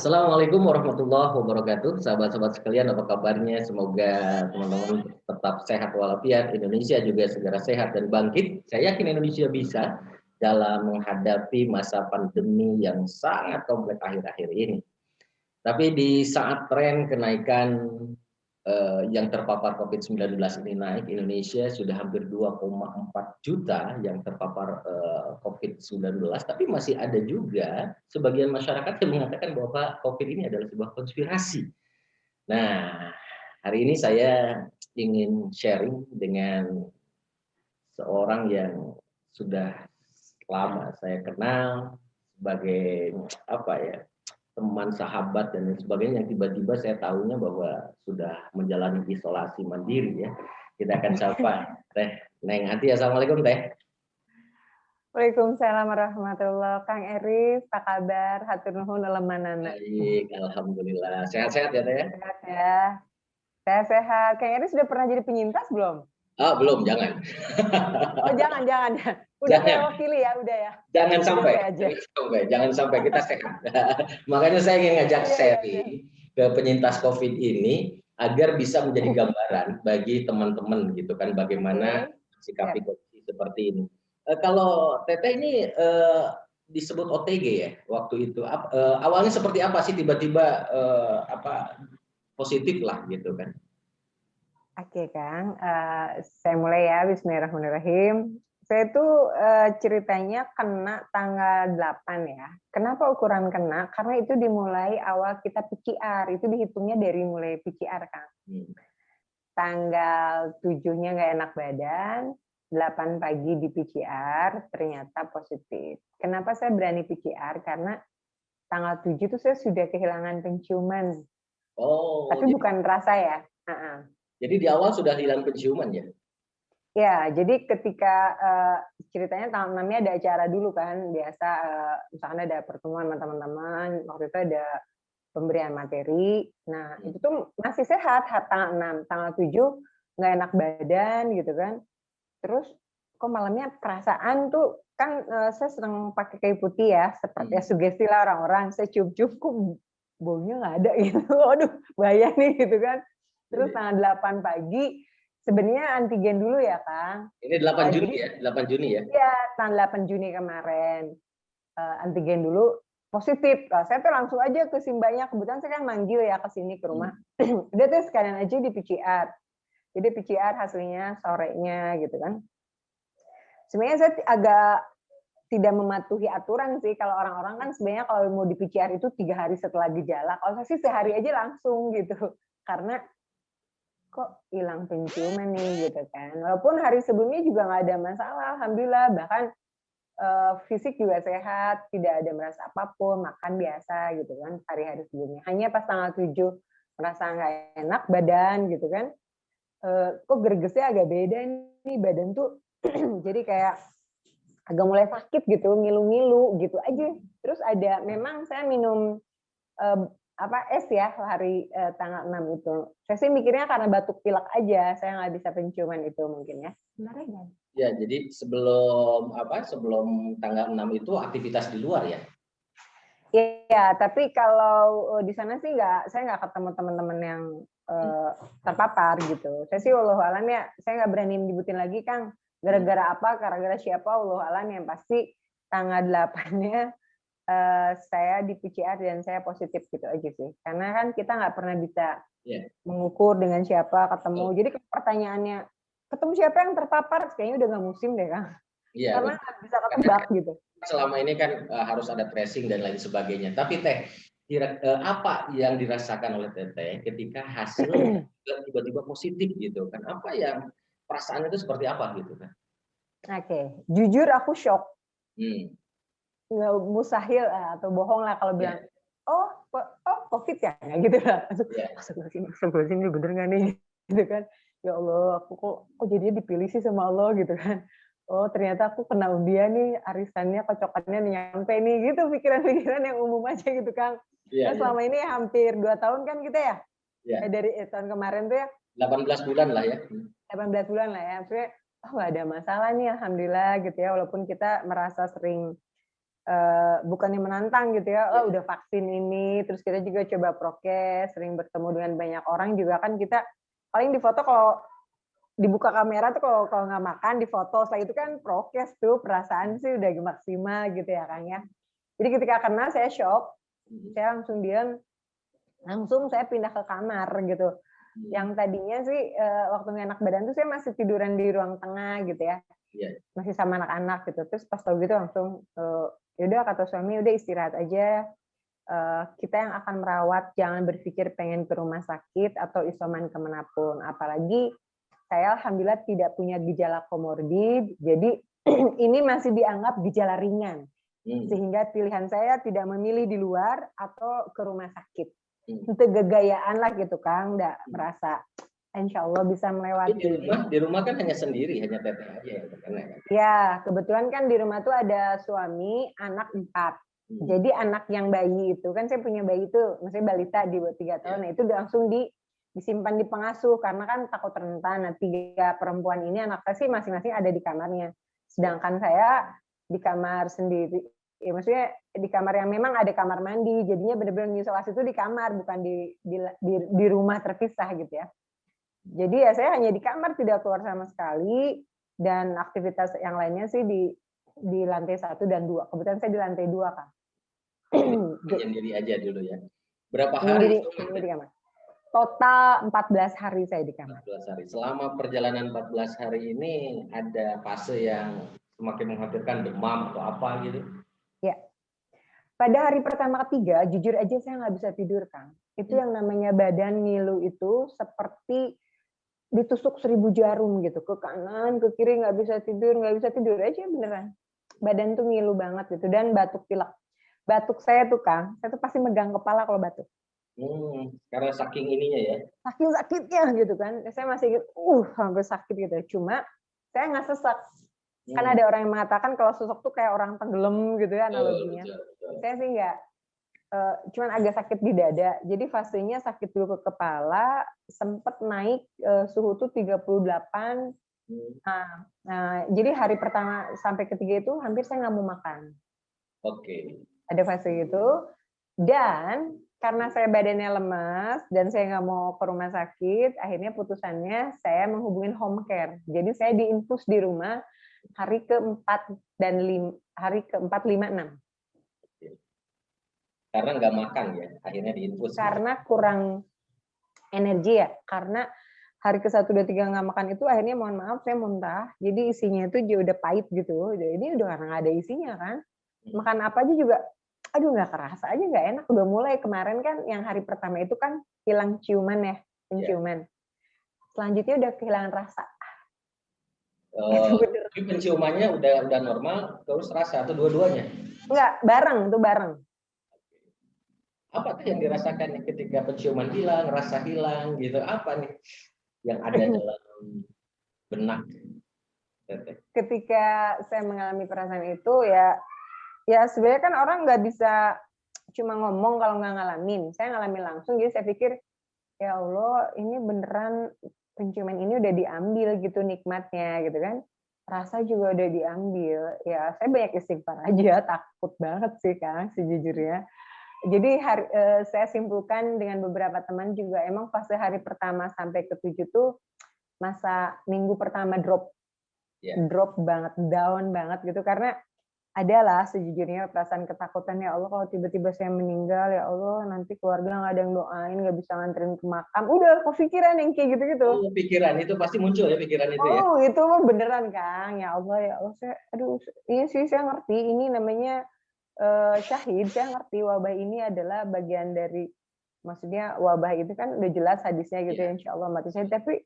Assalamualaikum warahmatullahi wabarakatuh. Sahabat-sahabat sekalian, apa kabarnya? Semoga teman-teman tetap sehat walafiat, Indonesia juga segera sehat dan bangkit. Saya yakin Indonesia bisa dalam menghadapi masa pandemi yang sangat kompleks akhir-akhir ini. Tapi di saat tren kenaikan yang terpapar COVID-19 ini naik, Indonesia sudah hampir 2,4 juta yang terpapar COVID-19, tapi masih ada juga sebagian masyarakat yang mengatakan bahwa COVID ini adalah sebuah konspirasi. Nah, hari ini saya ingin sharing dengan seorang yang sudah lama saya kenal sebagai apa ya, teman, sahabat, dan lain sebagainya, yang tiba-tiba saya tahunya bahwa sudah menjalani isolasi mandiri ya. Kita akan sapa Teh Neng Ati. Assalamualaikum Teh. Waalaikumsalam warahmatullahi wabarakatuh. Kang Eris, apa kabar? Hatur nuhun lemanana. Baik, alhamdulillah. Sehat-sehat ya Teh ya? Sehat ya. Sehat-sehat. Kang Eris sudah pernah jadi penyintas belum? Oh, belum, jangan. Oh, jangan. Udah Jangan. saya wakili ya, udah ya. Jangan sampai. Aja. Jangan sampai kita sehat. Makanya saya ingin ngajak sharing ke penyintas COVID ini agar bisa menjadi gambaran bagi teman-teman gitu kan, bagaimana sikapi kondisi seperti ini. Kalau Teteh ini disebut OTG ya waktu itu. Awalnya seperti apa sih tiba-tiba positif lah gitu kan? Oke Kang, saya mulai ya. Bismillahirrahmanirrahim. Saya tuh ceritanya kena tanggal 8 ya. Kenapa ukuran kena? Karena itu dimulai awal kita PCR. Itu dihitungnya dari mulai PCR Kang. Tanggal 7-nya nggak enak badan, 8 pagi di PCR, ternyata positif. Kenapa saya berani PCR? Karena tanggal 7 itu saya sudah kehilangan penciuman. Oh. Tapi bukan rasa ya. Jadi di awal sudah hilang penciuman ya? Ya, jadi ketika ceritanya tanggal 6-nya ada acara dulu kan, biasa misalkan ada pertemuan sama teman-teman, waktu itu ada pemberian materi. Nah, itu tuh masih sehat tanggal 6, tanggal 7 nggak enak badan gitu kan. Terus kok malamnya perasaan tuh kan saya sedang pakai kayu putih ya, seperti sugesti lah orang-orang, saya cium-cium kok baunya nggak ada gitu. Aduh, bahaya nih gitu kan. Terus tanggal 8 pagi sebenarnya antigen dulu ya, Kang. Ini 8 Juni ya? 8 Juni ya? Iya, tanggal 8 Juni kemarin. Antigen dulu positif. Saya tuh langsung aja ke Simbanya, kebetulan saya kan manggil ya ke sini ke rumah. Udah tuh sekalian aja di PCR. Jadi PCR hasilnya sorenya gitu kan. Sebenarnya saya agak tidak mematuhi aturan sih. Kalau orang-orang kan sebenarnya kalau mau di PCR itu 3 hari setelah gejala. Kalau saya sih sehari aja langsung gitu. Karena kok hilang penciuman nih gitu kan. Walaupun hari sebelumnya juga nggak ada masalah, alhamdulillah. Bahkan fisik juga sehat, tidak ada merasa apapun, makan biasa gitu kan hari-hari sebelumnya. Hanya pas tanggal 7 merasa nggak enak badan gitu kan. Kok gregesnya agak beda nih badan tuh. Jadi kayak agak mulai sakit gitu, ngilu-ngilu gitu aja. Terus ada memang saya minum es ya hari tanggal 6 itu. Saya sih mikirnya karena batuk pilek aja, saya nggak bisa penciuman itu mungkin ya. Benar aja. Ya, jadi sebelum tanggal 6 itu aktivitas di luar ya? Iya, tapi kalau di sana sih saya nggak ketemu teman-teman yang terpapar gitu. Saya sih wallahu alam ya, saya nggak berani nyebutin lagi Kang. Gara-gara apa, gara-gara siapa, wallahu alam, yang pasti tanggal 8-nya saya di PCR dan saya positif gitu aja sih. Karena kan kita nggak pernah bisa mengukur dengan siapa ketemu. Jadi pertanyaannya, ketemu siapa yang terpapar, kayaknya udah nggak musim deh Kang. Iya, karena nggak bisa ketebak gitu. Selama ini kan harus ada tracing dan lain sebagainya. Tapi Teh, apa yang dirasakan oleh Teteh ketika hasil tiba-tiba positif gitu kan? Apa yang perasaan itu seperti apa gitu kan? Oke, jujur aku shock. Nggak mustahil atau bohong lah kalau bilang, oh COVID ya, gitu lah. Astagfirullahaladzim, ini bener nggak nih? Gitu kan. Ya Allah, aku kok jadinya dipilih sih sama Allah gitu kan. Oh ternyata aku kena undian nih, arisannya, kocokannya nyampe nih, gitu pikiran-pikiran yang umum aja gitu Kang. Nah, selama ini hampir 2 tahun kan kita ya, dari tahun kemarin tuh ya. 18 bulan lah ya. 18 bulan lah ya, maksudnya nggak ada masalah nih alhamdulillah gitu ya, walaupun kita merasa sering bukannya menantang gitu ya, oh udah vaksin ini, terus kita juga coba prokes, sering bertemu dengan banyak orang juga kan kita paling di foto kalau dibuka kamera tuh kalau nggak makan di foto, setelah itu kan prokes tuh perasaan sih udah maksimal gitu ya Kang ya. Jadi ketika kena saya shock, saya langsung diam, langsung saya pindah ke kamar gitu. Yang tadinya sih waktu nggak enak badan tuh saya masih tiduran di ruang tengah gitu ya, masih sama anak-anak gitu. Terus pas tahu gitu langsung yaudah kata suami udah istirahat aja, kita yang akan merawat jangan berpikir pengen ke rumah sakit atau isoman kemanapun, apalagi saya alhamdulillah tidak punya gejala komorbid, jadi ini masih dianggap gejala ringan, sehingga pilihan saya tidak memilih di luar atau ke rumah sakit. Itu gegayaan lah gitu Kang, nggak merasa insya Allah bisa melewati. Di rumah kan hanya sendiri, hanya teteh aja yang terkena kan? Ya, kebetulan kan di rumah tuh ada suami, anak 4. Jadi anak yang bayi itu, kan saya punya bayi itu, maksudnya balita di bawah 3 tahun, nah itu langsung disimpan di pengasuh, karena kan takut rentan. Nah 3 perempuan ini anak saya sih masing-masing ada di kamarnya. Sedangkan saya di kamar sendiri, ya maksudnya di kamar yang memang ada kamar mandi, jadinya benar-benar isolasi itu di kamar, bukan di rumah terpisah gitu ya. Jadi ya saya hanya di kamar, tidak keluar sama sekali, dan aktivitas yang lainnya sih di lantai 1 dan 2. Kebetulan saya di lantai 2 Kang. Sendiri aja dulu ya. Berapa Di hari? kamar. Total 14 hari saya di kamar. 14 hari. Selama perjalanan 14 hari ini ada fase yang semakin mengkhawatirkan, demam atau apa gitu? Ya. Pada hari pertama ketiga, jujur aja saya nggak bisa tidur Kang. Itu yang namanya badan ngilu itu seperti ditusuk 1000 jarum gitu, ke kanan, ke kiri, nggak bisa tidur aja beneran. Badan tuh ngilu banget gitu, dan batuk pilek. Batuk saya tuh Kang, saya tuh pasti megang kepala kalau batuk. Karena saking ininya ya. Saking sakitnya gitu kan, saya masih sampai sakit gitu. Cuma saya nggak sesak. Kan ada orang yang mengatakan kalau sesek tuh kayak orang tenggelam gitu ya analoginya. Saya sih nggak, cuman agak sakit di dada. Jadi fasenya sakit dulu ke kepala, sempat naik suhu tuh 38. Nah, jadi hari pertama sampai ketiga itu hampir saya nggak mau makan. Oke. Ada fase itu, dan karena saya badannya lemas dan saya nggak mau ke rumah sakit, akhirnya putusannya saya menghubungi home care. Jadi saya diinfus di rumah hari ke-4 dan hari ke-4, 5, 6. Karena nggak makan ya, akhirnya diinfus. Karena kurang energi ya, karena hari ke-1, 2, 3 nggak makan itu akhirnya mohon maaf saya muntah, jadi isinya itu juga udah pahit gitu. Ini udah karena nggak ada isinya kan. Makan apa aja juga, aduh nggak kerasa aja, nggak enak. Udah mulai kemarin kan yang hari pertama itu kan hilang ciuman ya, penciuman. Selanjutnya udah kehilangan rasa. Tapi penciumannya udah normal, terus rasa atau dua-duanya? Enggak, bareng. Apa yang dirasakan ketika penciuman hilang, rasa hilang gitu? Apa nih yang ada dalam benak Teteh? Ketika saya mengalami perasaan itu ya sebenarnya kan orang nggak bisa cuma ngomong kalau nggak ngalamin. Saya ngalamin langsung, jadi saya pikir ya Allah ini beneran penciuman ini udah diambil gitu nikmatnya gitu kan. Rasa juga udah diambil. Ya saya banyak istighfar aja, takut banget sih Kang sejujurnya. Jadi saya simpulkan dengan beberapa teman juga, emang fase hari pertama sampai ke-7 tuh masa minggu pertama drop banget, down banget gitu, karena adalah sejujurnya perasaan ketakutan, ya Allah kalau tiba-tiba saya meninggal, ya Allah nanti keluarga nggak ada yang doain, nggak bisa nganterin ke makam, udah kepikiran yang kayak gitu-gitu. Pikiran itu pasti muncul ya, pikiran itu ya? Oh itu mah beneran Kang, ya Allah saya, iya sih saya ngerti ini namanya syahid, saya ngerti wabah ini adalah bagian dari, maksudnya wabah itu kan udah jelas hadisnya gitu ya, insya Allah mati saya, tapi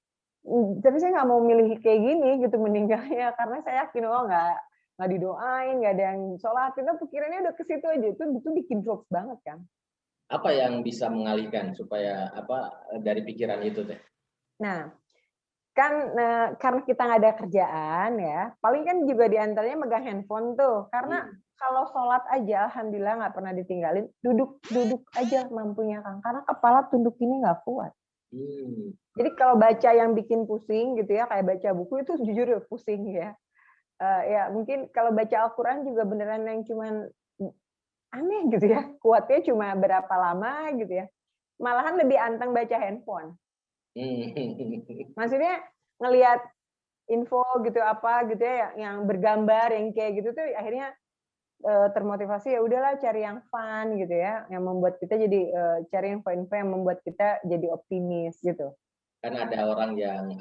saya nggak mau milih kayak gini gitu meninggalnya, karena saya yakin nggak didoain, nggak ada yang sholat, itu pikirannya udah ke situ aja, itu bikin drop banget kan. Apa yang bisa mengalihkan supaya dari pikiran itu Teh? Nah kan karena kita nggak ada kerjaan ya, paling kan juga diantaranya megang handphone tuh, karena kalau sholat aja alhamdulillah nggak pernah ditinggalin, duduk aja mampunya Kang, karena kepala tunduk ini nggak kuat. Jadi kalau baca yang bikin pusing gitu ya, kayak baca buku itu jujur pusing ya. Ya mungkin kalau baca Al-Quran juga beneran yang cuman aneh gitu ya, kuatnya cuma berapa lama gitu ya. Malahan lebih anteng baca handphone. Maksudnya ngelihat info gitu apa gitu ya yang bergambar yang kayak gitu tuh akhirnya termotivasi ya udahlah cari yang fun gitu ya, yang membuat kita jadi cari info-info yang membuat kita jadi optimis gitu. Kan ada orang yang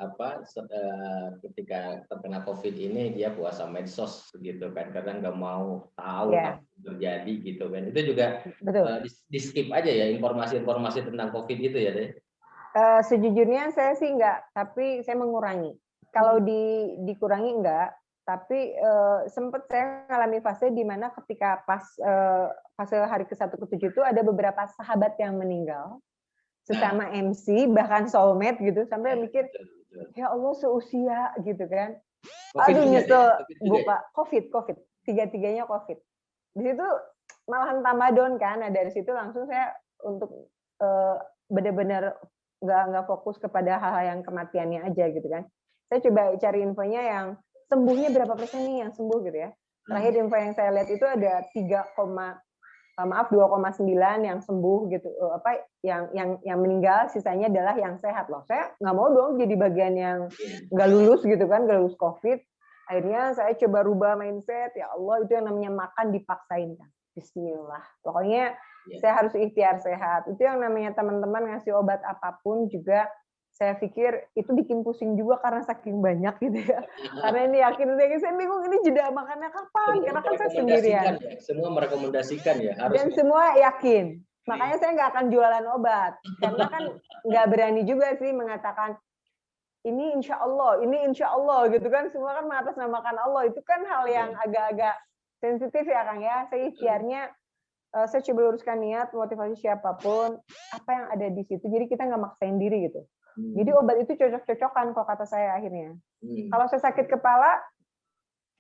ketika terkena COVID ini dia puasa medsos gitu kan karena nggak mau tahu Ya, apa yang terjadi gitu kan. Itu juga betul. di skip aja ya informasi-informasi tentang COVID itu ya deh. Sejujurnya saya sih enggak, tapi saya mengurangi. Kalau dikurangi enggak, tapi sempat saya mengalami fase di mana ketika pas fase hari ke-1 ke-7 itu ada beberapa sahabat yang meninggal, Nah, sesama MC bahkan soulmate gitu, sampai ya, mikir, betul, betul. ya Allah seusia gitu kan. COVID Aduh juga deh, nyesel COVID juga ya. buka COVID, tiga-tiganya COVID. Di situ malahan tambah down kan. Nah dari situ langsung saya untuk benar-benar nggak fokus kepada hal-hal yang kematiannya aja gitu kan. Saya coba cari infonya yang sembuhnya berapa persen nih yang sembuh gitu ya. Terakhir info yang saya lihat itu ada 2,9 yang sembuh gitu, yang meninggal, sisanya adalah yang sehat loh. Saya nggak mau dong jadi bagian yang nggak lulus gitu kan, nggak lulus COVID. Akhirnya saya coba rubah mindset, ya Allah itu yang namanya makan dipaksain kan. Bismillah. Pokoknya saya harus ikhtiar sehat. Itu yang namanya teman-teman ngasih obat apapun juga saya pikir itu bikin pusing juga karena saking banyak gitu ya. Karena ini yakin saya bingung ini jeda makannya kapan, Semua karena kan saya merekomendasikan sendirian. ya, semua merekomendasikan ya harus. Dan semua yakin. Makanya saya nggak akan jualan obat. Karena kan nggak berani juga sih mengatakan, ini insya Allah gitu kan. Semua kan mengatasnamakan Allah. Itu kan hal yang agak-agak sensitif ya Kang ya. Saya ikhtiarnya, saya coba luruskan niat, motivasi siapapun, apa yang ada di situ. Jadi kita nggak maksain diri gitu. Jadi obat itu cocok-cocokan kalau kata saya akhirnya. Kalau saya sakit kepala,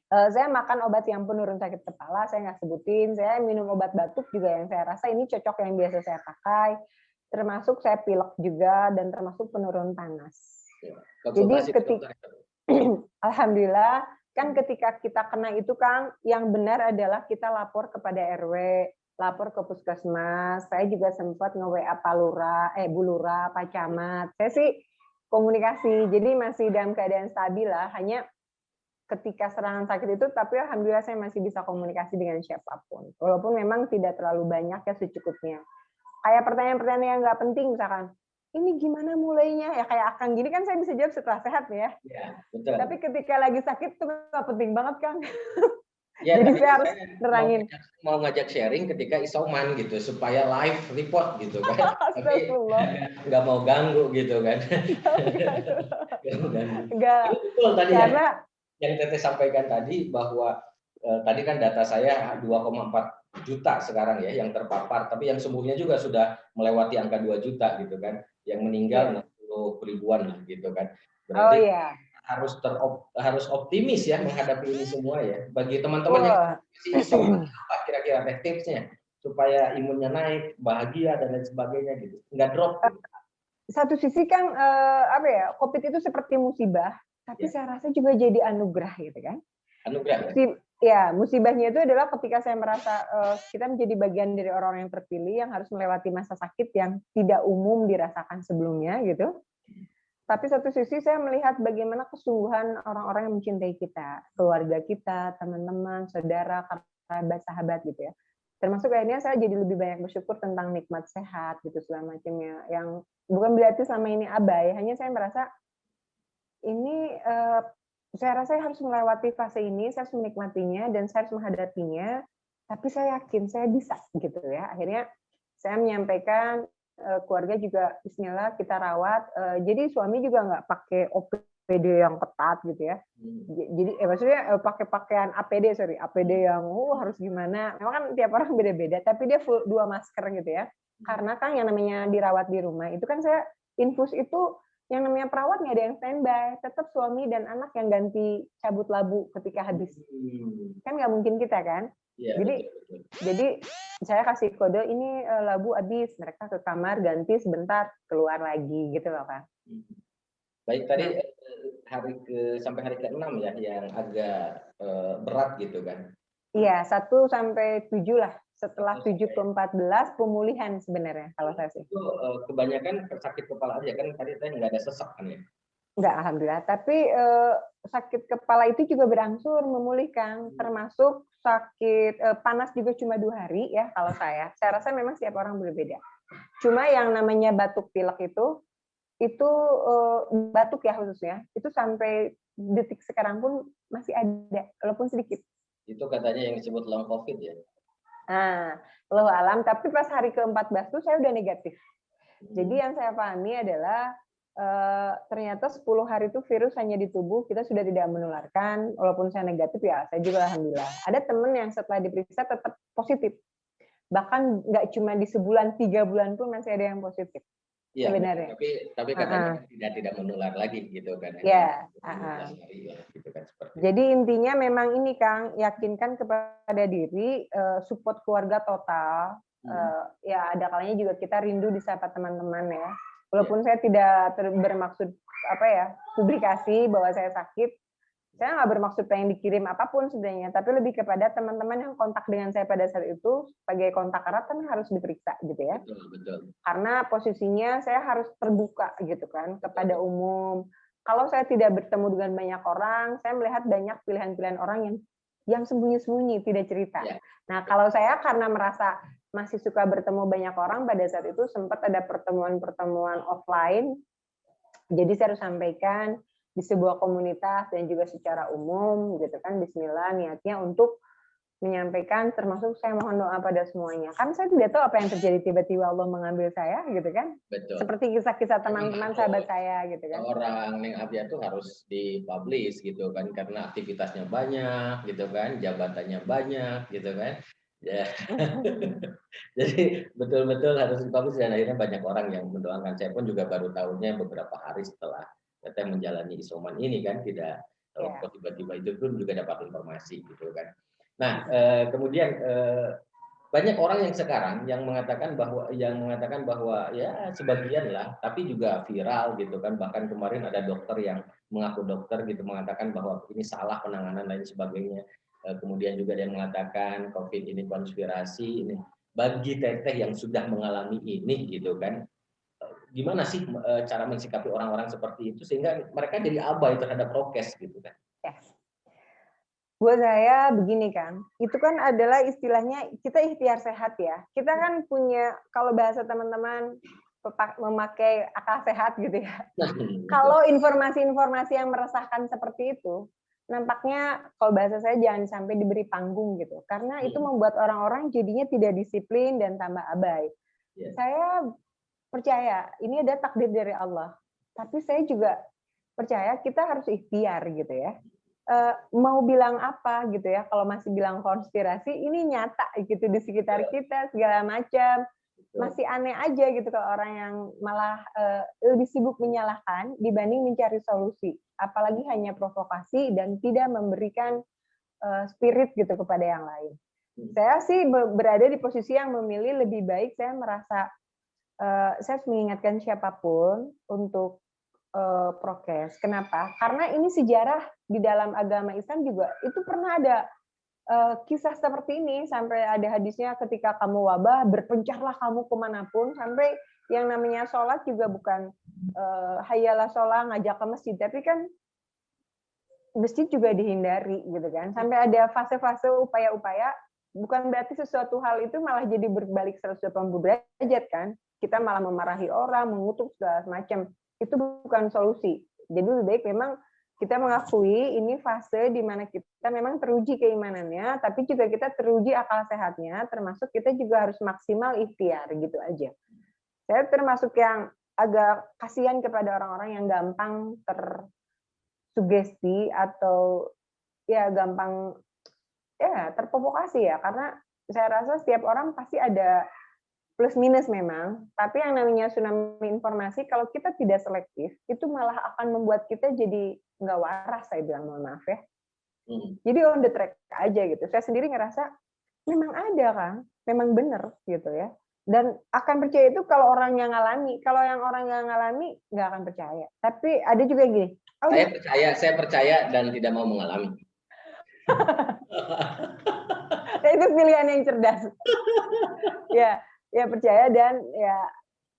saya makan obat yang penurun sakit kepala, saya nggak sebutin. Saya minum obat batuk juga yang saya rasa ini cocok yang biasa saya pakai. Termasuk saya pilek juga dan termasuk penurun panas. Jadi ketika alhamdulillah kan ketika kita kena itu Kang, yang benar adalah kita lapor kepada RW, lapor ke puskesmas. Saya juga sempat nge-WA Pak Lurah, Bu Lurah, Pak Camat. Saya sih komunikasi, jadi masih dalam keadaan stabil lah. Hanya ketika serangan sakit itu, tapi alhamdulillah saya masih bisa komunikasi dengan siapapun. Walaupun memang tidak terlalu banyak ya secukupnya. Kayak pertanyaan-pertanyaan yang nggak penting misalkan, ini gimana mulainya? Ya kayak Akang gini kan saya bisa jawab setelah sehat ya. Ya, betul. Tapi ketika lagi sakit tuh nggak penting banget Kang. Ya, Jadi tadi saya harus saya nerangin. mau ngajak sharing ketika isoman gitu supaya live report gitu kan. Tapi Astagfirullah. nggak mau ganggu gitu kan. Enggak, Tapi betul tadi karena yang Teteh sampaikan tadi bahwa tadi kan data saya 2,4 juta sekarang ya yang terpapar, tapi yang sembuhnya juga sudah melewati angka 2 juta gitu kan. Yang meninggal 60 ribuan lah gitu kan. oh Berarti ya, harus optimis ya menghadapi ini semua ya. Bagi teman-teman yang wah. masih isoman, apa kira-kira tipsnya supaya imunnya naik, bahagia dan lain sebagainya gitu, nggak drop gitu. Satu sisi kan apa ya, COVID itu seperti musibah, tapi Ya. saya rasa juga jadi anugerah gitu kan. Anugerah Ya, musibahnya itu adalah ketika saya merasa kita menjadi bagian dari orang yang terpilih yang harus melewati masa sakit yang tidak umum dirasakan sebelumnya gitu. Tapi satu sisi saya melihat bagaimana kesungguhan orang-orang yang mencintai kita, keluarga kita, teman-teman, saudara, kerabat, sahabat gitu ya. Termasuk akhirnya saya jadi lebih banyak bersyukur tentang nikmat sehat gitu segala macamnya. Yang bukan berarti selama ini abai, hanya saya merasa ini saya rasa saya harus melewati fase ini, saya harus menikmatinya dan saya harus menghadapinya. Tapi saya yakin saya bisa gitu ya. Akhirnya saya menyampaikan keluarga juga Bismillah kita rawat. Jadi suami juga nggak pakai OPD yang ketat gitu ya. Jadi maksudnya pakai pakaian APD yang harus gimana. Memang kan tiap orang beda-beda. Tapi dia full 2 masker gitu ya. Karena kan yang namanya dirawat di rumah itu kan saya infus itu yang namanya perawat nggak ada yang standby, tetap suami dan anak yang ganti cabut labu ketika habis. Kan nggak mungkin kita kan. Ya, jadi betul. jadi saya kasih kode ini labu habis, mereka ke kamar ganti sebentar keluar lagi gitu loh Kak. Baik tadi sampai hari ke-6 ya yang agak berat gitu kan. Iya, 1 sampai 7 lah. Setelah 7 ke 14 pemulihan sebenarnya kalau saya sih. Itu kebanyakan sakit kepala aja kan, tadi saya nggak ada sesak kan ya? Enggak, alhamdulillah. Tapi sakit kepala itu juga berangsur memulihkan, termasuk sakit panas juga cuma 2 hari ya kalau saya. Saya rasa memang setiap orang berbeda. Cuma yang namanya batuk pilek itu batuk ya khususnya, itu sampai detik sekarang pun masih ada, walaupun sedikit. Itu katanya yang disebut long COVID ya? Nah, Allahu alam, tapi pas hari ke-14 tuh saya udah negatif. Jadi yang saya pahami adalah ternyata 10 hari itu virus hanya di tubuh, kita sudah tidak menularkan, walaupun saya negatif ya, saya juga alhamdulillah. Ada teman yang setelah diperiksa tetap positif. Bahkan nggak cuma di sebulan, 3 bulan pun masih ada yang positif. Iya, sebenarnya. tapi katanya tidak menular lagi gitu kan. Ya. Gitu kan, jadi intinya memang ini Kang, yakinkan kepada diri, support keluarga total. Ya ada kalanya juga kita rindu disapa teman-teman ya. Walaupun saya tidak bermaksud publikasi bahwa saya sakit, saya nggak bermaksud pengen dikirim apapun sebenarnya, tapi lebih kepada teman-teman yang kontak dengan saya pada saat itu sebagai kontak erat kan harus diperiksa gitu ya. Betul. Karena posisinya saya harus terbuka gitu kan kepada umum. Kalau saya tidak bertemu dengan banyak orang, saya melihat banyak pilihan-pilihan orang yang sembunyi-sembunyi tidak cerita. Ya. Nah kalau saya karena merasa masih suka bertemu banyak orang, pada saat itu sempat ada pertemuan-pertemuan offline. Jadi saya harus sampaikan di sebuah komunitas dan juga secara umum gitu kan, bismillah niatnya untuk menyampaikan, termasuk saya mohon doa pada semuanya. Kan saya tidak tahu apa yang terjadi tiba-tiba Allah mengambil saya gitu kan. Betul. Seperti kisah-kisah teman-teman sahabat saya gitu kan. Orang Neng Abia tuh harus dipublish gitu kan, karena aktivitasnya banyak gitu kan, jabatannya banyak gitu kan. Ya. Jadi betul-betul harus dipublish dan akhirnya banyak orang yang mendoakan. Saya pun juga baru tahunya beberapa hari setelah kita menjalani isoman ini kan, tidak tiba-tiba itu pun juga dapat informasi gitu kan. Nah, kemudian banyak orang yang sekarang yang mengatakan bahwa ya sebagian lah, tapi juga viral gitu kan. Bahkan kemarin ada dokter yang mengaku dokter gitu mengatakan bahwa ini salah penanganan lain sebagainya. Kemudian juga dia mengatakan COVID ini konspirasi ini. Bagi teteh yang sudah mengalami ini gitu kan, gimana sih cara mensikapi orang-orang seperti itu sehingga mereka jadi abai terhadap prokes gitu kan? Yes. Buat saya begini Kang, itu kan adalah istilahnya kita ikhtiar sehat ya. Kita kan punya, kalau bahasa teman-teman memakai akal sehat gitu ya. Kalau informasi-informasi yang meresahkan seperti itu, nampaknya kalau bahasa saya jangan sampai diberi panggung gitu. Karena itu membuat orang-orang jadinya tidak disiplin dan tambah abai. Saya percaya ini ada takdir dari Allah. Tapi saya juga percaya kita harus ikhtiar gitu ya. Mau bilang apa gitu ya, kalau masih bilang konspirasi, ini nyata gitu di sekitar kita segala macam. Masih aneh aja gitu kalau orang yang malah lebih sibuk menyalahkan dibanding mencari solusi. Apalagi hanya provokasi dan tidak memberikan spirit gitu kepada yang lain. Saya sih berada di posisi yang memilih lebih baik saya merasa saya harus mengingatkan siapapun untuk prokes. Kenapa? Karena ini sejarah di dalam agama Islam juga itu pernah ada kisah seperti ini, sampai ada hadisnya ketika kamu wabah berpencarlah kamu kemanapun, sampai yang namanya sholat juga bukan hayalah sholat ngajak ke masjid, tapi kan masjid juga dihindari gitu kan, sampai ada fase-fase upaya-upaya, bukan berarti sesuatu hal itu malah jadi berbalik 180 derajat kan, kita malah memarahi orang, mengutuk segala macam. Itu bukan solusi. Jadi lebih baik memang kita mengakui ini fase di mana kita memang teruji keimanannya, tapi juga kita teruji akal sehatnya, termasuk kita juga harus maksimal ikhtiar gitu aja. Saya termasuk yang agak kasihan kepada orang-orang yang gampang tersugesti atau ya gampang ya terprovokasi ya, karena saya rasa setiap orang pasti ada plus minus memang, tapi yang namanya tsunami informasi kalau kita tidak selektif itu malah akan membuat kita jadi nggak waras, saya bilang mohon maaf ya. Jadi on the track aja gitu. Saya sendiri ngerasa memang ada Kang, memang benar gitu ya. Dan akan percaya itu kalau orang yang ngalami, kalau yang orang yang ngalami nggak akan percaya. Tapi ada juga gini. Saya percaya dan tidak mau mengalami. Ya itu pilihan yang cerdas. Ya percaya dan ya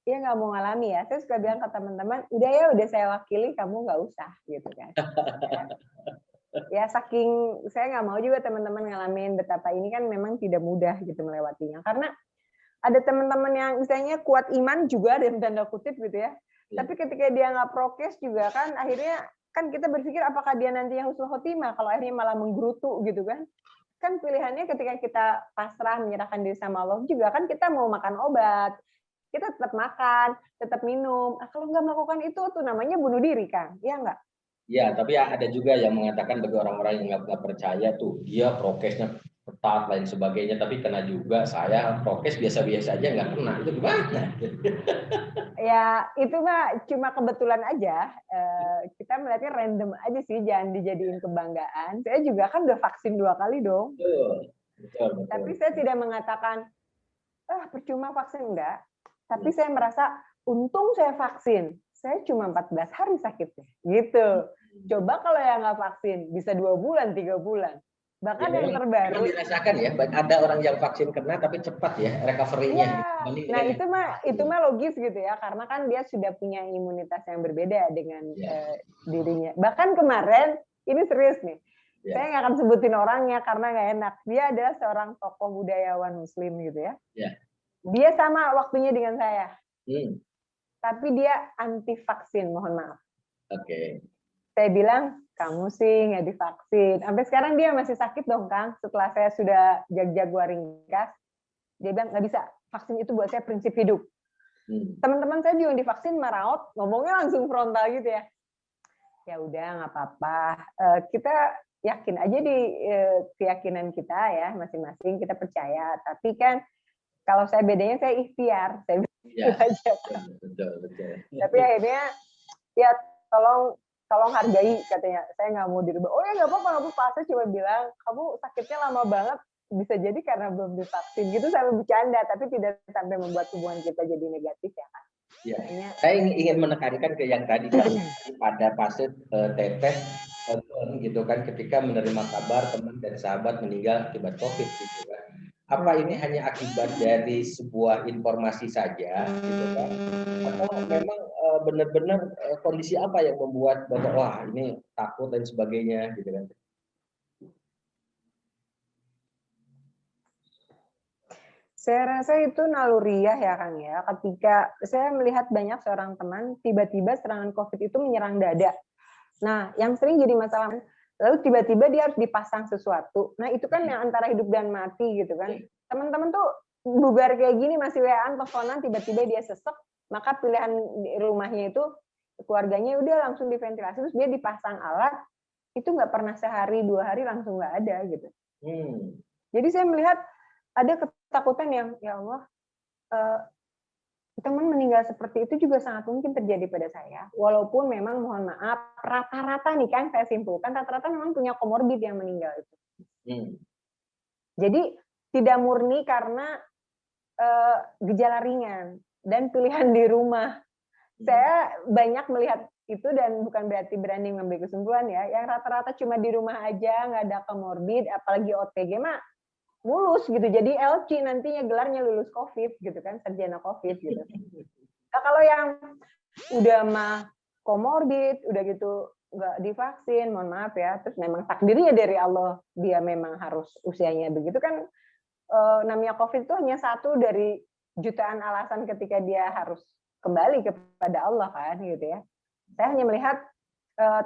nggak mau ngalami ya. Saya suka bilang ke teman-teman, udah saya wakili, kamu nggak usah gitu kan. Ya saking saya nggak mau juga teman-teman ngalamin betapa ini kan memang tidak mudah gitu melewatinya. Karena ada teman-teman yang misalnya kuat iman juga dalam tanda kutip gitu ya. Tapi ketika dia nggak prokes juga kan akhirnya kan kita berpikir apakah dia nantinya husnul khotimah kalau akhirnya malah menggerutu gitu kan. Kan pilihannya ketika kita pasrah menyerahkan diri sama Allah juga kan kita mau makan obat, kita tetap makan, tetap minum. Kalau nggak melakukan itu tuh namanya bunuh diri kan, ya nggak? Ya, tapi ada juga yang mengatakan bagi orang-orang yang nggak percaya tuh, dia prokesnya ketat lain sebagainya, tapi kena juga. Saya prokes biasa-biasa aja nggak kena, itu gimana? Ya itu mah cuma kebetulan aja. Kita melihatnya random aja sih, jangan dijadiin kebanggaan. Saya juga kan udah vaksin 2 kali dong. Betul. Tapi saya tidak mengatakan, percuma vaksin enggak. Tapi saya merasa untung saya vaksin. Saya cuma 14 hari sakitnya. Gitu. Coba kalau yang nggak vaksin, bisa 2 bulan, 3 bulan. Bahkan Ya, yang terbaru. Dirasakan ya, ada orang yang vaksin kena tapi cepat ya recovery-nya. Ya, nah itu mah logis gitu ya, karena kan dia sudah punya imunitas yang berbeda dengan dirinya. Bahkan kemarin, ini serius nih, saya nggak akan sebutin orangnya karena nggak enak. Dia adalah seorang tokoh budayawan Muslim gitu ya. Dia sama waktunya dengan saya. Tapi dia anti vaksin, mohon maaf. Saya bilang, kamu sih nggak divaksin. Sampai sekarang dia masih sakit dong, Kang. Setelah saya sudah jag-jaguar ringkas, dia bilang, nggak bisa. Vaksin itu buat saya prinsip hidup. Teman-teman saya juga divaksin, maraot, ngomongnya langsung frontal gitu ya. Ya udah, nggak apa-apa. Kita yakin aja di keyakinan kita ya, masing-masing kita percaya. Tapi kan, kalau saya bedanya saya ikhtiar. Saya Betul. Tapi akhirnya ya tolong hargai katanya. Saya nggak mau dirubah. Oh ya nggak apa-apa. Saya cuma bilang kamu sakitnya lama banget. Bisa jadi karena belum divaksin gitu sampai bercanda. Tapi tidak sampai membuat hubungan kita jadi negatif ya kan. Saya ingin menekankan ke yang tadi pada fase Teteh gitu kan ketika menerima kabar teman dan sahabat meninggal akibat COVID gitu kan. Apa ini hanya akibat dari sebuah informasi saja, gitu kan? Atau memang benar-benar kondisi apa yang membuat bahwa wah ini takut dan sebagainya, gitu kan? Saya rasa itu naluriah ya Kang ya. Ketika saya melihat banyak seorang teman tiba-tiba serangan COVID itu menyerang dada. Nah, yang sering jadi masalah lalu tiba-tiba dia harus dipasang sesuatu. Nah, itu kan yang antara hidup dan mati gitu kan. Teman-teman tuh bubar kayak gini masih WA-an, teleponan, tiba-tiba dia sesek, maka pilihan di rumahnya itu keluarganya udah langsung diventilasi terus dia dipasang alat, itu nggak pernah sehari 2 hari langsung nggak ada gitu. Jadi saya melihat ada ketakutan yang ya Allah teman meninggal seperti itu juga sangat mungkin terjadi pada saya. Walaupun memang mohon maaf, rata-rata nih kan saya simpulkan, rata-rata memang punya komorbid yang meninggal itu. Jadi tidak murni karena gejala ringan dan pilihan di rumah. Saya banyak melihat itu dan bukan berarti berani mengambil kesimpulan ya. Yang rata-rata cuma di rumah aja, nggak ada komorbid, apalagi OTG mah lulus gitu, jadi LC nantinya gelarnya lulus COVID gitu kan, sarjana COVID gitu. Nah, kalau yang udah mah komorbid, udah gitu nggak divaksin, mohon maaf ya, terus memang takdirnya dari Allah dia memang harus usianya begitu kan, namanya COVID itu hanya satu dari jutaan alasan ketika dia harus kembali kepada Allah kan gitu ya. Saya hanya melihat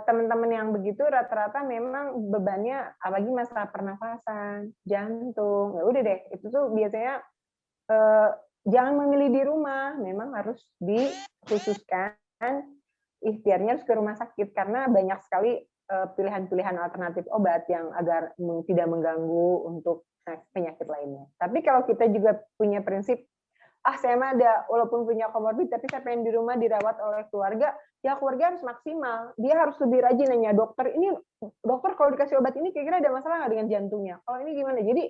teman-teman yang begitu rata-rata memang bebannya apalagi masalah pernafasan, jantung. Ya udah deh, itu tuh biasanya jangan memilih di rumah, memang harus dikhususkan ikhtiarnya harus ke rumah sakit karena banyak sekali pilihan-pilihan alternatif obat yang agar tidak mengganggu untuk penyakit lainnya. Tapi kalau kita juga punya prinsip saya mah ada walaupun punya komorbid tapi saya pengen di rumah dirawat oleh keluarga, ya keluarga harus maksimal. Dia harus lebih rajin nanya dokter, ini dokter kalau dikasih obat ini kira-kira ada masalah nggak dengan jantungnya? Kalau ini gimana? Jadi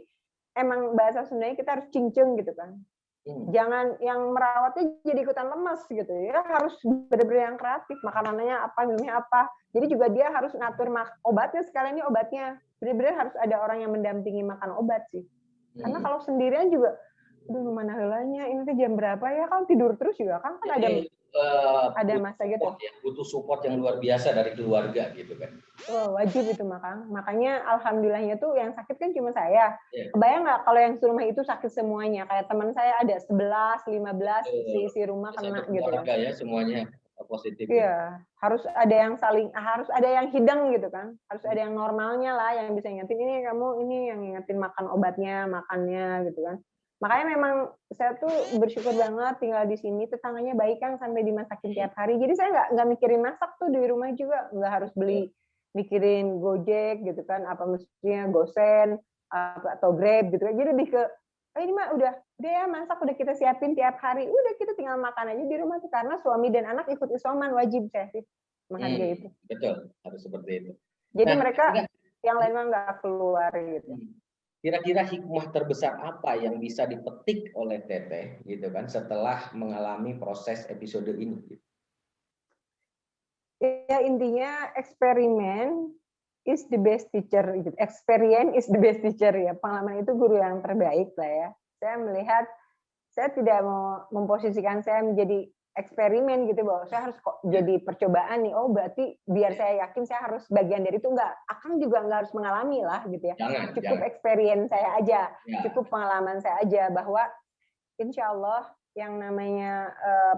emang bahasa Sundanya kita harus cinceng gitu kan. Jangan yang merawatnya jadi ikutan lemes gitu ya, harus benar-benar yang kreatif, makanannya apa, minumnya apa. Jadi juga dia harus ngatur obatnya sekalian ini obatnya. Benar-benar harus ada orang yang mendampingi makan obat sih. Karena kalau sendirian juga, aduh mana heulanya, ini tuh jam berapa ya, kan tidur terus juga kan Jadi, ada masa gitu. butuh support yang luar biasa dari keluarga gitu kan. Oh, wajib itu makanya alhamdulillahnya tuh yang sakit kan cuma saya. Iya. Kebayang nggak kalau yang serumah itu sakit semuanya, kayak teman saya ada 11, 15 seisi rumah kena Satu gitu kan. keluarga ya semuanya positif ya. Iya, harus ada yang hidang gitu kan. Harus ada yang normalnya lah yang bisa ingetin, ini kamu ini yang ingetin makan obatnya, makannya gitu kan. Makanya memang saya tuh bersyukur banget tinggal di sini, tetangganya baik kan sampai dimasakin tiap hari. Jadi saya nggak mikirin masak tuh di rumah juga, nggak harus mikirin Gojek gitu kan, apa mestinya Gosen atau Grab gitu kan. Jadi lebih ke ini mah udah ya masak udah kita siapin tiap hari, udah kita tinggal makan aja di rumah tuh karena suami dan anak ikut isoman, wajib saya sih menghargai itu. Betul, harus seperti itu. Jadi mereka yang lainnya nggak keluar gitu. Kira-kira hikmah terbesar apa yang bisa dipetik oleh Teteh gitu kan setelah mengalami proses episode ini? Ya intinya eksperimen is the best teacher. Experience is the best teacher ya. Pengalaman itu guru yang terbaik lah ya. Saya melihat, saya tidak mau memposisikan saya menjadi eksperimen gitu bahwa saya harus kok jadi percobaan nih. Oh berarti biar saya yakin saya harus bagian dari itu, enggak. Akang juga enggak harus mengalami lah gitu ya. Cukup experience saya aja, cukup pengalaman saya aja bahwa insya Allah yang namanya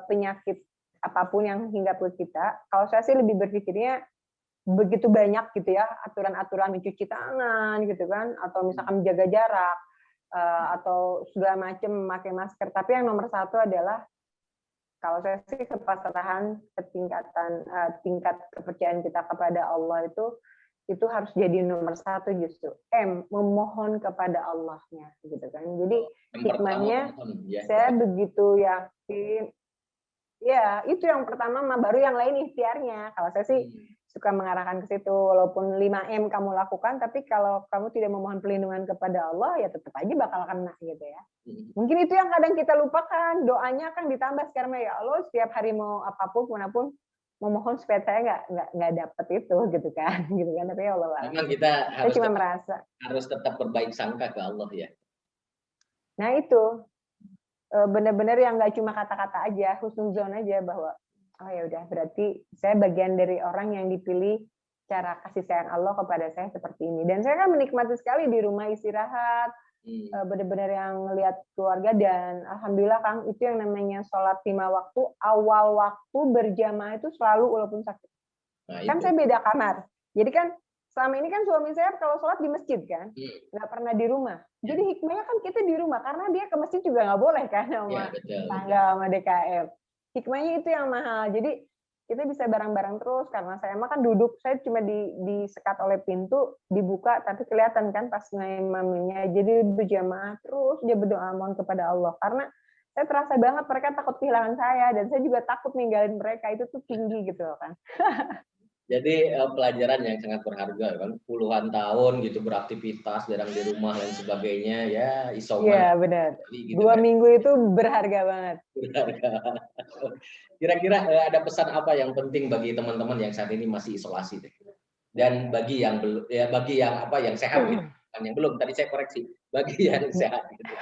penyakit apapun yang hinggap ke kita, kalau saya sih lebih berpikirnya begitu banyak gitu ya aturan-aturan mencuci tangan gitu kan, atau misalkan menjaga jarak atau segala macam memakai masker. Tapi yang nomor satu adalah kalau saya sih kepasrahan tingkat kepercayaan kita kepada Allah itu harus jadi nomor satu justru. Memohon kepada Allahnya gitu kan. Jadi hikmahnya saya begitu yakin. Ya itu yang pertama, baru yang lain ikhtiarnya. Kalau saya sih suka mengarahkan ke situ, walaupun 5M kamu lakukan, tapi kalau kamu tidak memohon perlindungan kepada Allah, ya tetap aja bakal kena gitu ya. Mungkin itu yang kadang kita lupakan, doanya kan ditambah sekarang, ya Allah setiap hari mau apapun, manapun, memohon supaya saya nggak dapet itu gitu kan, tapi ya Allah. Memang kita harus tetap berbaik sangka ke Allah ya. Nah itu, benar-benar yang nggak cuma kata-kata aja, husnuzon aja bahwa oh ya udah berarti saya bagian dari orang yang dipilih cara kasih sayang Allah kepada saya seperti ini. Dan saya kan menikmati sekali di rumah istirahat, benar-benar yang ngelihat keluarga, dan alhamdulillah Kang itu yang namanya sholat 5 waktu, awal waktu berjamaah itu selalu walaupun sakit. Kan saya beda kamar. Jadi kan selama ini kan suami saya kalau sholat di masjid kan, nggak pernah di rumah. Jadi hikmahnya kan kita di rumah karena dia ke masjid juga nggak boleh kan sama tangga sama DKM. Hikmahnya itu yang mahal. Jadi kita bisa bareng-bareng terus karena saya mah kan duduk, saya cuma disekat oleh pintu, dibuka tapi kelihatan kan pas imamnya. Jadi berjamaah terus dia berdoa mohon kepada Allah karena saya terasa banget mereka takut kehilangan saya dan saya juga takut ninggalin mereka, itu tuh tinggi gitu loh kan. Jadi pelajaran yang sangat berharga kan, puluhan tahun gitu beraktivitas jarang di rumah dan sebagainya ya, isoman. Iya benar. Gitu, 2 minggu itu berharga banget. Berharga. Kira-kira ada pesan apa yang penting bagi teman-teman yang saat ini masih isolasi deh? Dan bagi yang belum ya, bagi yang apa yang sehat gitu. Kan yang belum, tadi saya koreksi, bagi yang sehat gitu.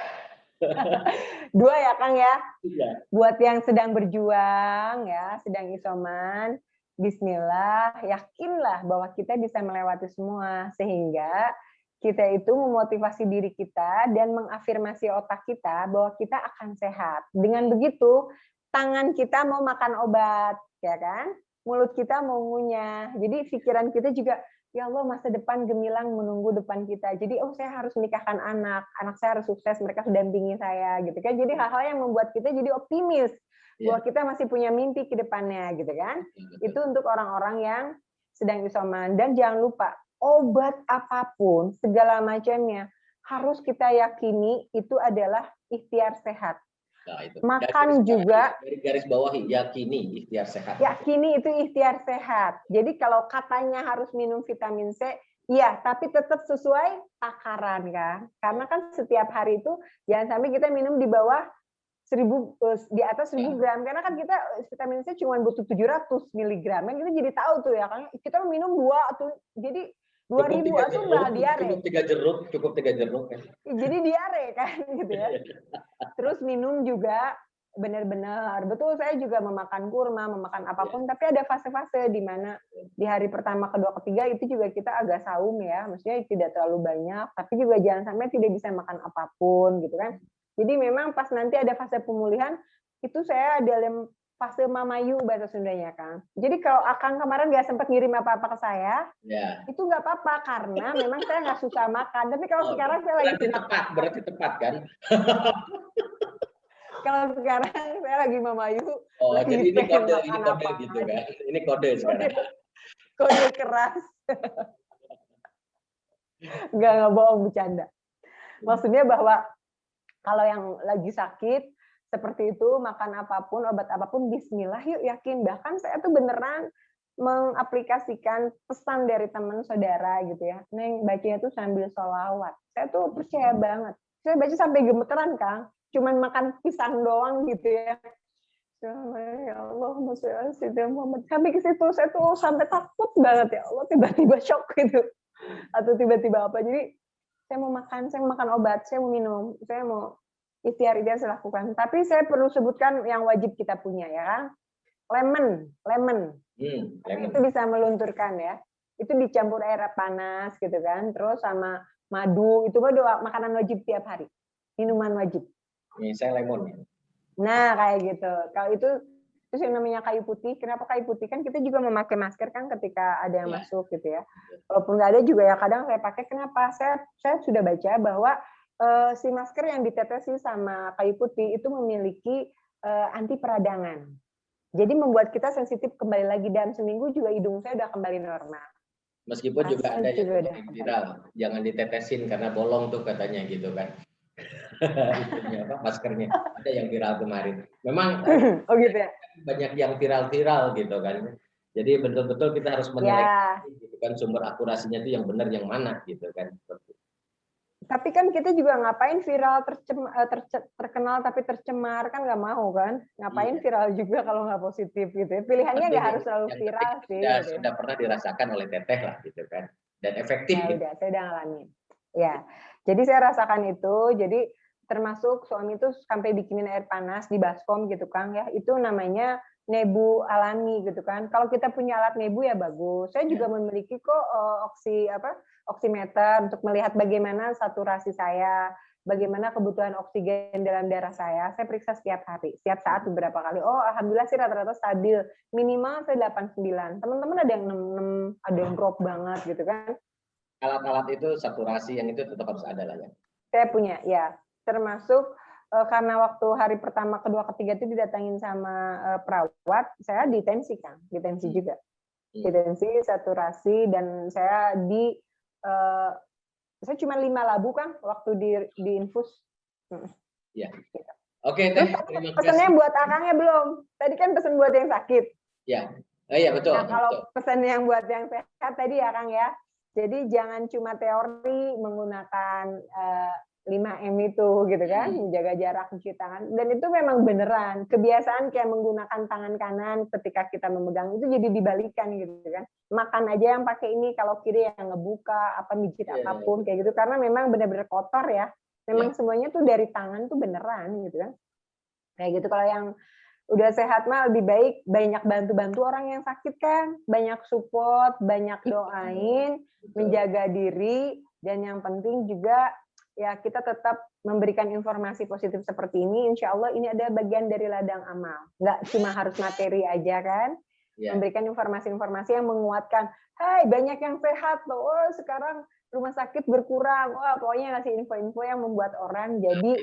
2 ya Kang ya. Iya. Buat yang sedang berjuang ya, sedang isoman, bismillah, yakinlah bahwa kita bisa melewati semua sehingga kita itu memotivasi diri kita dan mengafirmasi otak kita bahwa kita akan sehat. Dengan begitu, tangan kita mau makan obat, ya kan? Mulut kita mau ngunyah. Jadi pikiran kita juga, ya Allah masa depan gemilang menunggu depan kita. Jadi saya harus menikahkan anak saya harus sukses, mereka sudah dampingi saya gitu kan. Jadi hal-hal yang membuat kita jadi optimis bahwa kita masih punya mimpi ke depannya gitu kan. Itu untuk orang-orang yang sedang isoman. Dan jangan lupa, obat apapun segala macamnya harus kita yakini itu adalah ikhtiar sehat. Nah, itu. Makan juga dari garis bawahi, yakini ikhtiar sehat. Yakini itu ikhtiar sehat. Jadi kalau katanya harus minum vitamin C, iya, tapi tetap sesuai takaran kan. Karena kan setiap hari itu jangan sampai kita minum di bawah 1000, di atas 1000 gram, karena kan kita vitamin C cuma butuh 700 miligram, kan kita jadi tahu tuh ya, kan kita minum 2 atau jadi Cukup 2000 tiga itu jeruk, malah diare. cukup tiga jeruk kan. Jadi diare kan gitu ya. Terus minum juga benar-benar betul, saya juga memakan kurma, memakan apapun, tapi ada fase-fase di mana di hari pertama, kedua, ketiga itu juga kita agak saum ya, maksudnya tidak terlalu banyak, tapi juga jangan sampai tidak bisa makan apapun gitu kan. Jadi memang pas nanti ada fase pemulihan, itu saya dalam fase mamayu bahasa Sundanya, Kang. Jadi kalau Akang kemarin nggak sempat ngirim apa-apa ke saya, itu nggak apa-apa karena memang saya nggak susah makan. Tapi kalau sekarang saya lagi berarti tepat kan? Kalau sekarang saya lagi mamayu, jadi ini kode apa gitu kan? Ini kode sekarang. Kode keras. Nggak bohong, bercanda. Maksudnya bahwa kalau yang lagi sakit seperti itu, makan apapun, obat apapun, bismillah yuk, yakin. Bahkan saya tuh beneran mengaplikasikan pesan dari teman saudara gitu ya. Neng, bacanya tuh sambil sholawat. Saya tuh percaya banget. Saya baca sampai gemeteran, Kang. Cuman makan pisang doang gitu ya. Ya Allah, Muhammad. Sampai ke situ, saya tuh sampai takut banget ya Allah, tiba-tiba shock gitu. Atau tiba-tiba apa. Jadi saya mau makan obat, saya mau minum, saya mau ikhtiar saya lakukan. Tapi saya perlu sebutkan yang wajib kita punya ya. Lemon. Itu bisa melunturkan ya. Itu dicampur air panas gitu kan. Terus sama madu, itu makanan wajib tiap hari. Minuman wajib. Ini saya lemon. Nah, kayak gitu. Kalau itu terus yang namanya kayu putih. Kenapa kayu putih? Kan kita juga memakai masker kan ketika ada yang masuk gitu ya. Walaupun nggak ada juga ya kadang saya pakai. Kenapa? Saya sudah baca bahwa si masker yang ditetesi sama kayu putih itu memiliki anti peradangan. Jadi membuat kita sensitif kembali lagi, dan seminggu juga hidung saya udah kembali normal. Meskipun juga ada yang viral, jangan ditetesin karena bolong tuh katanya gitu kan. Itunya apa, maskernya ada yang viral kemarin. Memang gitu ya? Banyak yang viral gitu kan. Jadi betul-betul kita harus menilai gitu kan, sumber akurasinya itu yang benar yang mana gitu kan. Tapi kan kita juga ngapain viral terkenal tapi tercemar, kan nggak mau kan? Ngapain viral juga kalau nggak positif gitu ya? Pilihannya nggak harus selalu viral sih. Sudah pernah dirasakan oleh Teteh lah gitu kan, dan efektif. Ya, udah, saya udah ngalamin. Ya, jadi saya rasakan itu. Jadi termasuk suami itu sampai bikinin air panas di baskom gitu Kang ya. Itu namanya nebu alami gitu kan. Kalau kita punya alat nebu ya bagus. Saya juga memiliki kok oximeter untuk melihat bagaimana saturasi saya, bagaimana kebutuhan oksigen dalam darah saya. Saya periksa setiap hari, setiap saat beberapa kali. Oh, alhamdulillah sih rata-rata stabil. Minimal saya 89. Teman-teman ada yang 66, ada yang drop banget gitu kan. Alat-alat itu saturasi yang itu tetap harus ada lah ya. Saya punya, ya. Termasuk karena waktu hari pertama, kedua, ketiga itu didatangin sama perawat, saya ditensi kan, ditensi juga. Ditensi, saturasi, dan saya saya cuma 5 labu kan waktu di infus. Ya. Oke, Teh. Terima kasih. Pesannya buat akangnya belum? Tadi kan pesan buat yang sakit. Ya. Iya betul. Nah, kalau pesan yang buat yang sehat tadi ya Kang ya. Jadi jangan cuma teori menggunakan 5M itu gitu kan, menjaga jarak, cuci tangan, dan itu memang beneran kebiasaan kayak menggunakan tangan kanan ketika kita memegang itu jadi dibalikan gitu kan. Makan aja yang pakai ini, kalau kiri yang ngebuka apa mijit apapun kayak gitu, karena memang benar-benar kotor ya. Memang semuanya tuh dari tangan tuh beneran gitu kan. Kayak gitu. Kalau yang udah sehat mah lebih baik banyak bantu-bantu orang yang sakit kan, banyak support, banyak doain, menjaga diri, dan yang penting juga ya kita tetap memberikan informasi positif seperti ini. Insya Allah ini ada bagian dari ladang amal. Nggak cuma harus materi aja kan. Memberikan informasi-informasi yang menguatkan. Hai, banyak yang sehat loh. Oh, sekarang rumah sakit berkurang. Wah, pokoknya ngasih info-info yang membuat orang jadi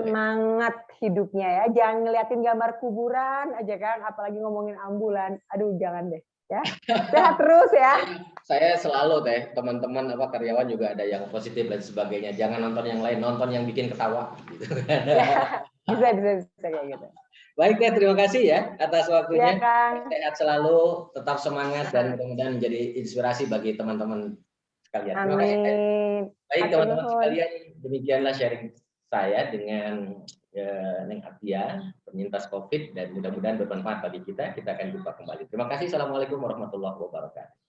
semangat hidupnya ya. Jangan ngeliatin gambar kuburan aja kan. Apalagi ngomongin ambulan. Aduh, jangan deh. Ya, sehat terus ya. Saya selalu Teh, teman-teman karyawan juga ada yang positif dan sebagainya. Jangan nonton yang lain, nonton yang bikin ketawa. Gitu. Ya, bisa kayak gitu. Baik Teh, terima kasih ya atas waktunya. Ya, Kang. Sehat selalu, tetap semangat, dan mudah-mudahan menjadi inspirasi bagi teman-teman sekalian. Terima kasih. Baik teman-teman sekalian, demikianlah sharing saya dengan Neng Atia, penyintas COVID, dan mudah-mudahan bermanfaat bagi kita. Kita akan jumpa kembali. Terima kasih. Assalamualaikum warahmatullahi wabarakatuh.